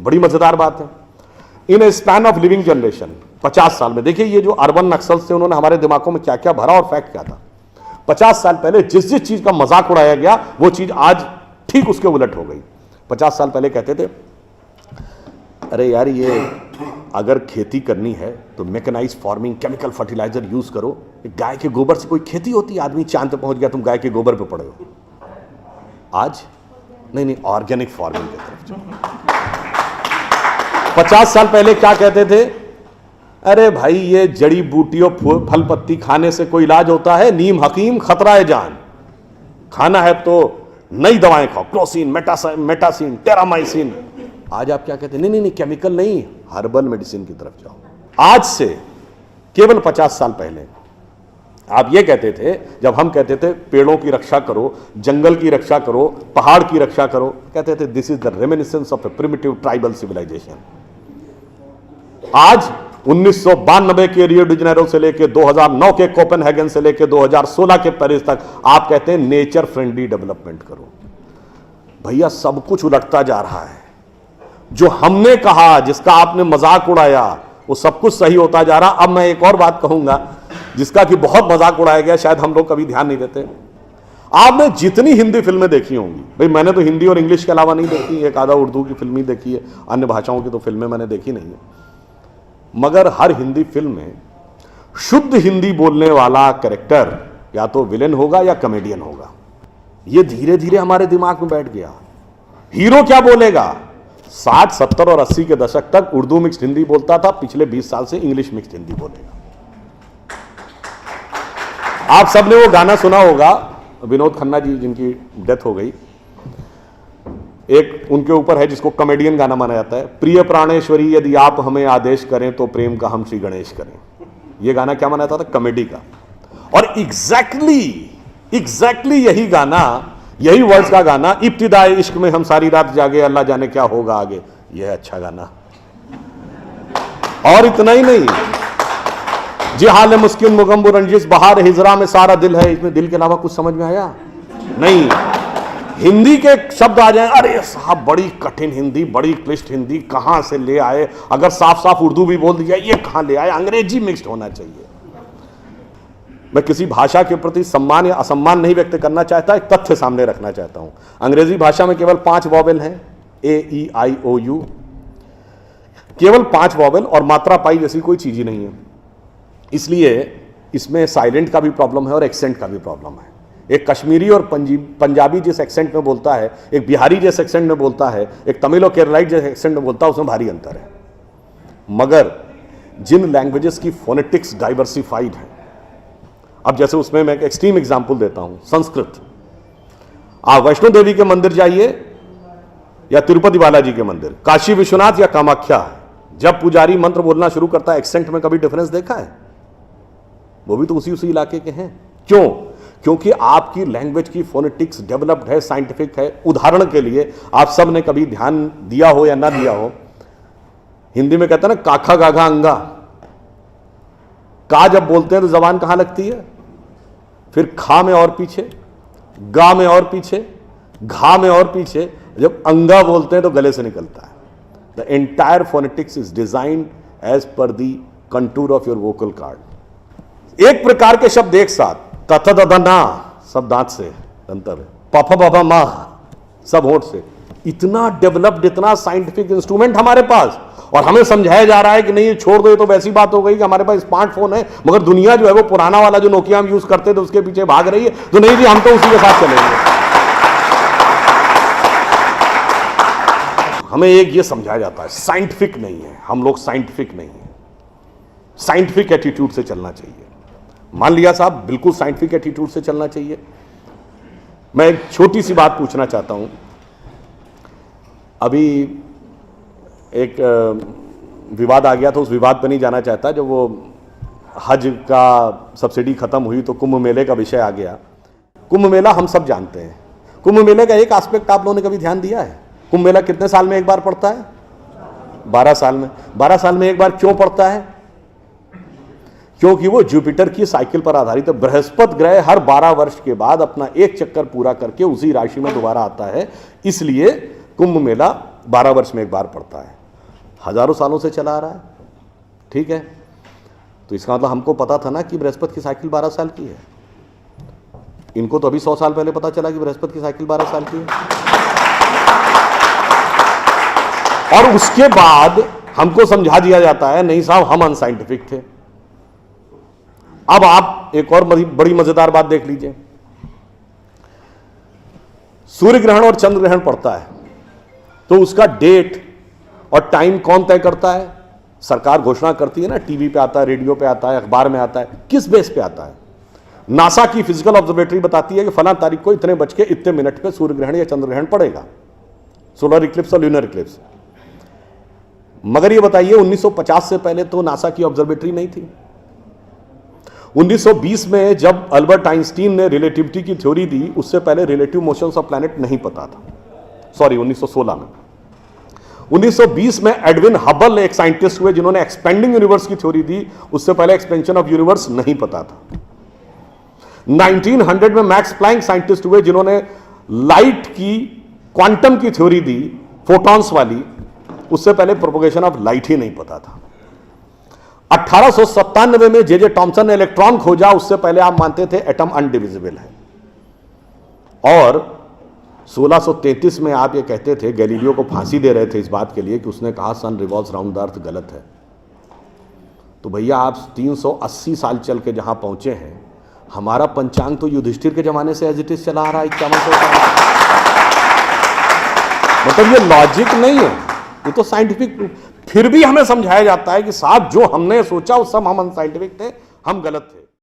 बड़ी मजेदार बात है। इन ए स्पैन ऑफ लिविंग जनरेशन, 50 साल में, देखिए ये जो अर्बन नक्सल्स थे उन्होंने हमारे दिमागों में क्या क्या भरा और फैक्ट क्या था। 50 साल पहले जिस जिस चीज का मजाक उड़ाया गया वो चीज आज ठीक उसके उलट हो गई। 50 साल पहले कहते थे अरे यार ये अगर खेती करनी है तो mechanise farming, chemical fertiliser use करो, गाय के गोबर से कोई खेती होती है? आदमी चांद पे पहुंच गया, तुम गाय के गोबर पे पड़े हो। आज नहीं, ऑर्गेनिक फार्मिंग की तरफ जाओ। 50 साल पहले क्या कहते थे? अरे भाई ये जड़ी बूटियों फल पत्ती खाने से कोई इलाज होता है? नीम हकीम खतरा है जान, खाना है तो नई दवाएं खाओ, क्लोसिन, मेटासिन, टेरामाइसिन। आज आप क्या कहते हैं? नहीं, केमिकल नहीं, हर्बल मेडिसिन की तरफ जाओ। आज से केवल 50 साल पहले आप ये कहते थे, जब हम कहते थे पेड़ों की रक्षा करो, जंगल की रक्षा करो, पहाड़ की रक्षा करो, कहते थे this is the reminiscence of a primitive tribal civilisation. आज 1992 के रियो डी जेनेरो से लेकर 2009 के कोपेनहेगन से लेकर 2016 के पेरिस तक आप कहते हैं नेचर फ्रेंडली डेवलपमेंट करो। भैया सब कुछ उलटता जा रहा है। जो हमने कहा, जिसका आपने मजाक उड़ाया, वो सब कुछ सही होता जा रहा। अब मैं एक और बात कहूंगा जिसका कि बहुत मजाक उड़ाया गया, शायद हम लोग कभी ध्यान नहीं देते। आपने जितनी हिंदी फिल्में देखी होंगी, भाई मैंने तो हिंदी और इंग्लिश के अलावा नहीं देखी, एक आधा उर्दू की फिल्म ही देखी है, अन्य भाषाओं की तो फिल्में मैंने देखी नहीं है। मगर हर हिंदी फिल्म में शुद्ध हिंदी बोलने वाला कैरेक्टर या तो विलेन होगा या कॉमेडियन होगा। ये धीरे धीरे हमारे दिमाग में बैठ गया। हीरो क्या बोलेगा? 60, 70 और 80 के दशक तक उर्दू मिक्स्ड हिंदी बोलता था, पिछले 20 साल से इंग्लिश मिक्स्ड हिंदी बोलेगा। आप सबने वो गाना सुना होगा, विनोद खन्ना जी जिनकी डेथ हो गई, एक उनके ऊपर है जिसको कॉमेडियन गाना माना जाता है, प्रिय प्राणेश्वरी यदि आप हमें आदेश करें तो प्रेम का हम श्री गणेश करें। ये गाना क्या माना जाता था? कॉमेडी का। और एग्जैक्टली यही गाना, यही वर्ड्स का गाना, इब्तिदाई इश्क में हम सारी रात जागे अल्लाह जाने क्या होगा आगे, यह अच्छा गाना। और इतना ही नहीं, जी हाल मुस्किन मुगम्बु रंजिश बहार हिजरा में सारा दिल है, इसमें दिल के अलावा कुछ समझ में आया नहीं। हिंदी के शब्द आ जाए, अरे साहब बड़ी कठिन हिंदी, बड़ी क्लिष्ट हिंदी कहां से ले आए? अगर साफ साफ उर्दू भी बोल दिया, ये कहां ले आए? अंग्रेजी मिक्स्ड होना चाहिए। मैं किसी भाषा के प्रति सम्मान या असम्मान नहीं व्यक्त करना चाहता, एक तथ्य सामने रखना चाहता हूं। अंग्रेजी भाषा में केवल 5 वॉवेल हैं, AEIOU, केवल 5 वॉवेल, और मात्रा पाई जैसी कोई चीज ही नहीं है। इसलिए इसमें साइलेंट का भी प्रॉब्लम है और एक्सेंट का भी प्रॉब्लम है। एक कश्मीरी और पंजाबी जिस एक्सेंट में बोलता है, एक बिहारी जिस एक्सेंट में बोलता है, एक तमिल और केरलाई जिस एक्सेंट में बोलता है, उसमें भारी अंतर है। मगर जिन लैंग्वेजेस की फोनेटिक्स डाइवर्सिफाइड है, अब जैसे उसमें मैं एक एक्सट्रीम एग्जांपल देता हूं, संस्कृत। आप वैष्णो देवी के मंदिर जाइए या तिरुपति बालाजी के मंदिर, काशी विश्वनाथ या कामाख्या, जब पुजारी मंत्र बोलना शुरू करता है, एक्सेंट में कभी डिफरेंस देखा है? वो भी तो उसी इलाके के हैं। क्यों? क्योंकि आपकी लैंग्वेज की फोनेटिक्स डेवलप्ड है, साइंटिफिक है। उदाहरण के लिए आप सब ने कभी ध्यान दिया हो या ना दिया हो, हिंदी में कहते हैं ना काखा गाघा अंगा। का जब बोलते हैं तो जबान कहां लगती है? फिर खा में और पीछे, गा में और पीछे, घा में और पीछे, जब अंगा बोलते हैं तो गले से निकलता है। The entire phonetics is designed as per the contour of your vocal cord. एक प्रकार के शब्द एक साथ, तथ दध ना सब दांत से अंतर है, पफ बफ मा सब होंठ से। इतना डेवलप्ड, इतना साइंटिफिक इंस्ट्रूमेंट हमारे पास, और हमें समझाया जा रहा है कि नहीं ये छोड़ दो, ये तो वैसी बात हो गई कि हमारे पास स्मार्टफोन है। मगर दुनिया जो है वो पुराना वाला जो नोकिया हम यूज करते थे उसके पीछे भाग रही है। तो नहीं जी, हम तो उसी के साथ चलेंगे। हमें एक ये समझाया जाता है साइंटिफिक नहीं है, हम लोग साइंटिफिक नहीं है। साइंटिफिक एटीट्यूड से चलना चाहिए। मान लिया साहब, बिल्कुल साइंटिफिक एटीट्यूड से चलना चाहिए। मैं एक छोटी सी बात पूछना चाहता हूं। अभी एक विवाद आ गया था, उस विवाद पर नहीं जाना चाहता। जब वो हज का सब्सिडी खत्म हुई तो कुंभ मेले का विषय आ गया। कुंभ मेला हम सब जानते हैं। कुंभ मेले का एक एस्पेक्ट आप लोगों ने कभी ध्यान दिया है? कुंभ मेला कितने साल में एक बार पड़ता है? 12 साल में। 12 साल में एक बार क्यों पड़ता है? क्योंकि वो जुपिटर की साइकिल पर आधारित है। बृहस्पति ग्रह हर 12 वर्ष के बाद अपना एक चक्कर पूरा करके उसी राशि में दोबारा आता है। इसलिए कुंभ मेला 12 वर्ष में एक बार पड़ता है, हजारों सालों से चला आ रहा है। ठीक है, तो इसका मतलब हमको पता था ना कि बृहस्पति की साइकिल 12 साल की है। इनको तो अभी 100 साल पहले पता चला कि बृहस्पति की साइकिल 12 साल की है। और उसके बाद हमको समझा दिया जाता है नहीं साहब हम अनसाइंटिफिक थे। अब आप एक और बड़ी मजेदार बात देख लीजिए, सूर्य ग्रहण और चंद्र ग्रहण पड़ता है तो उसका डेट और टाइम कौन तय करता है? सरकार घोषणा करती है ना, टीवी पे आता है, रेडियो पे आता है, अखबार में आता है। किस बेस पे आता है? नासा की फिजिकल ऑब्जर्वेटरी बताती है कि फला तारीख को इतने बज के इतने मिनट पे सूर्य ग्रहण या चंद्र ग्रहण पड़ेगा, सोलर इक्लिप्स और ल्यूनर इक्लिप्स। मगर ये बताइए 1950 से पहले तो नासा की ऑब्जर्वेटरी नहीं थी। 1920 में जब अल्बर्ट आइंस्टीन ने रिलेटिविटी की थ्योरी दी, उससे पहले रिलेटिव मोशंस ऑफ प्लैनेट नहीं पता था। सॉरी, 1916 में। 1920 में एडविन हबल एक साइंटिस्ट हुए जिन्होंने एक्सपेंडिंग यूनिवर्स की थ्योरी दी, उससे पहले एक्सपेंशन ऑफ यूनिवर्स नहीं पता था। 1900 में मैक्स प्लैंक साइंटिस्ट हुए जिन्होंने लाइट की क्वांटम की थ्योरी दी, फोटॉन्स वाली, उससे पहले प्रोपगेशन ऑफ लाइट ही नहीं पता था। 1897 में जे टॉमसन ने इलेक्ट्रॉन खोजा, उससे पहले आप मानते थे एटम अनडिविजिबल है। और 1633 में आप ये कहते थे, गैलीलियो को फांसी दे रहे थे इस बात के लिए कि उसने कहा सन रिवॉल्व्स राउंड द अर्थ गलत है। तो भैया आप 380 साल चल के जहां पहुंचे हैं, हमारा पंचांग तो युधिष्ठिर के जमाने से एज इट इज चला आ रहा है 5100 साल। मतलब ये लॉजिक नहीं है, ये तो साइंटिफिक। फिर भी हमें समझाया जाता है कि साहब जो हमने सोचा वो सब हम अनसाइंटिफिक थे, हम गलत थे।